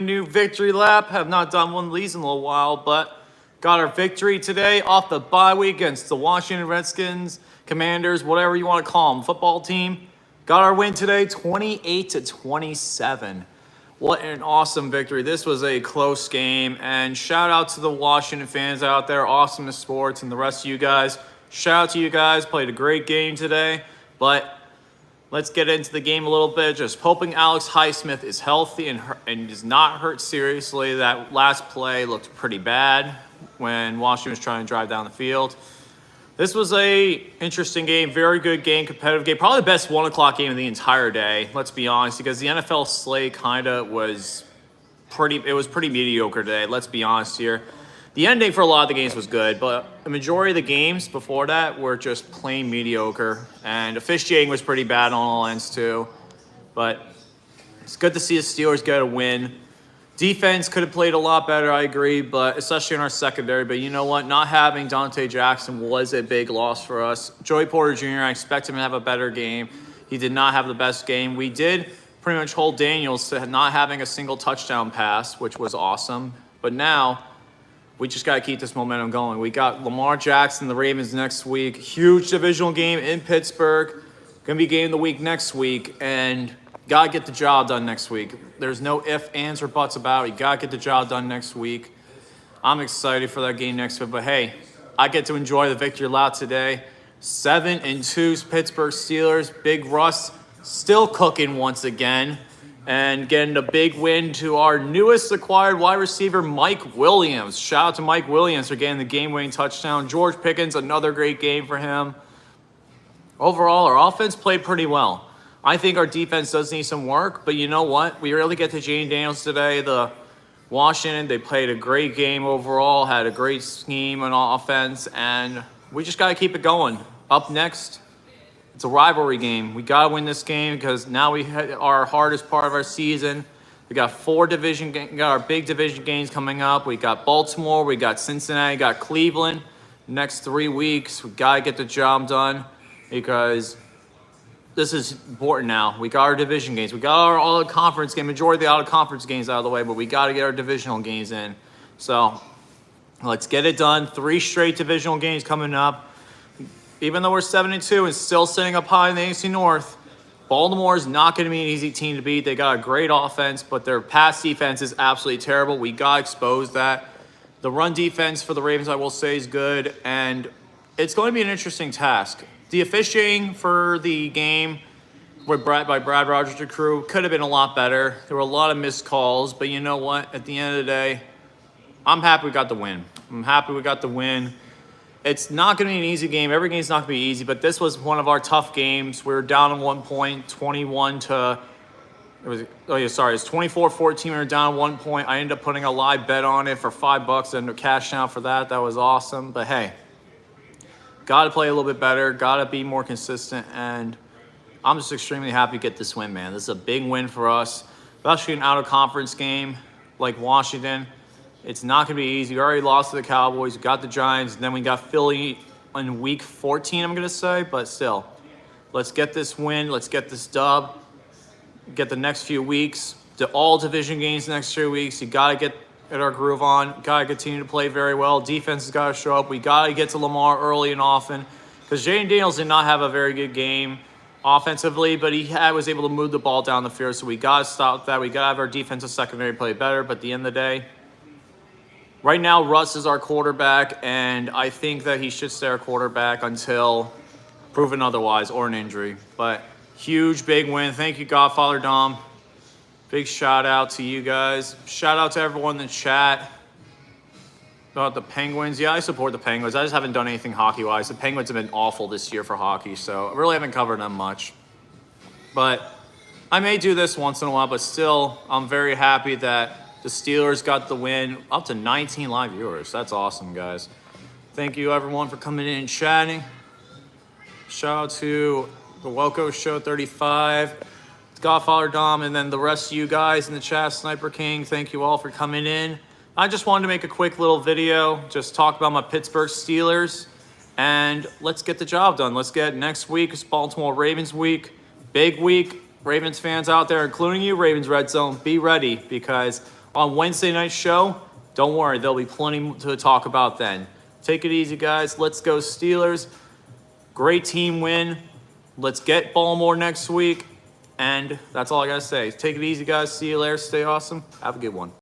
New victory lap. Have not done one of these in a little while, but got our victory today off the bye week against the Washington Redskins, Commanders, whatever you want to call them, football team. Got our win today, 28-27. What an awesome victory. This was a close game, and shout out to the Washington fans out there, Awesomeness Sports, and the rest of you guys. Shout out to you guys. Played a great game today, but let's get into the game a little bit. Just hoping Alex Highsmith is healthy and is not hurt seriously. That last play looked pretty bad when Washington was trying to drive down the field. This was a interesting game, very good game, competitive game. Probably the best 1 o'clock game of the entire day, let's be honest, because the NFL slate was pretty mediocre today, let's be honest here. The ending for a lot of the games was good, but the majority of the games before that were just plain mediocre, and officiating was pretty bad on all ends too. But it's good to see the Steelers get a win. Defense could have played a lot better, I agree, but especially in our secondary. But you know what? Not having Dante Jackson was a big loss for us. Joey Porter Jr., I expect him to have a better game. He did not have the best game. We did pretty much hold Daniels to not having a single touchdown pass, which was awesome. But now we just got to keep this momentum going. We got Lamar Jackson, the Ravens next week. Huge divisional game in Pittsburgh. Going to be game of the week next week. And got to get the job done next week. There's no ifs, ands, or buts about it. You got to get the job done next week. I'm excited for that game next week. But hey, I get to enjoy the victory lap today. 7-2 Pittsburgh Steelers. Big Russ still cooking once again. And getting a big win to our newest acquired wide receiver, Mike Williams. Shout out to Mike Williams for getting the game-winning touchdown. George Pickens, another great game for him. Overall, our offense played pretty well. I think our defense does need some work, but you know what? We really get to Jane Daniels today. The Washington, they played a great game overall, had a great scheme on offense, and we just got to keep it going. Up next, it's a rivalry game. We got to win this game because now we had our hardest part of our season. We got we got our big division games coming up. We got Baltimore, we got Cincinnati, got Cleveland. Next 3 weeks, we got to get the job done because this is important now. We got our division games. We got our all-conference game, majority of the out-of-conference games out of the way, but we got to get our divisional games in. So let's get it done. 3 straight divisional games coming up. Even though we're 7-2 and still sitting up high in the AFC North, Baltimore is not going to be an easy team to beat. They got a great offense, but their pass defense is absolutely terrible. We got to expose that. The run defense for the Ravens, I will say, is good, and it's going to be an interesting task. The officiating for the game by Brad Rogers' crew could have been a lot better. There were a lot of missed calls, but you know what? At the end of the day, I'm happy we got the win. It's not going to be an easy game. Every game's not going to be easy, but this was one of our tough games. We were down at one point, 24-14. We were down at one point. I ended up putting a live bet on it for $5 and cashing out for that. That was awesome. But hey, got to play a little bit better, got to be more consistent, and I'm just extremely happy to get this win, man. This is a big win for us, especially an out-of-conference game like Washington. It's not going to be easy. We already lost to the Cowboys, got the Giants, and then we got Philly in week 14, I'm going to say, but still. Let's get this win. Let's get this dub. Get the next few weeks, all division games the next 3 weeks. You got to get our groove on. Got to continue to play very well. Defense has got to show up. We got to get to Lamar early and often because Jane Daniels did not have a very good game offensively, but he was able to move the ball down the field, so we got to stop that. We got to have our defensive secondary play better, but at the end of the day, right now Russ is our quarterback, and I think that he should stay our quarterback until proven otherwise or an injury. But huge, big win. Thank you, Godfather Dom. Big shout out to you guys. Shout out to everyone in the chat about the Penguins. Yeah, I support the Penguins. I just haven't done anything hockey-wise. The Penguins have been awful this year for hockey, so I really haven't covered them much. But I may do this once in a while, but still, I'm very happy that the Steelers got the win. Up to 19 live viewers. That's awesome, guys. Thank you, everyone, for coming in and chatting. Shout out to the Welco Show 35. Godfather Dom, and then the rest of you guys in the chat, Sniper King, thank you all for coming in. I just wanted to make a quick little video, just talk about my Pittsburgh Steelers, and let's get the job done. Let's get next week, it's Baltimore Ravens week, big week. Ravens fans out there, including you, Ravens Red Zone, be ready because on Wednesday night's show, don't worry, there'll be plenty to talk about then. Take it easy, guys. Let's go Steelers. Great team win. Let's get Baltimore next week. And that's all I got to say. Take it easy, guys. See you later. Stay awesome. Have a good one.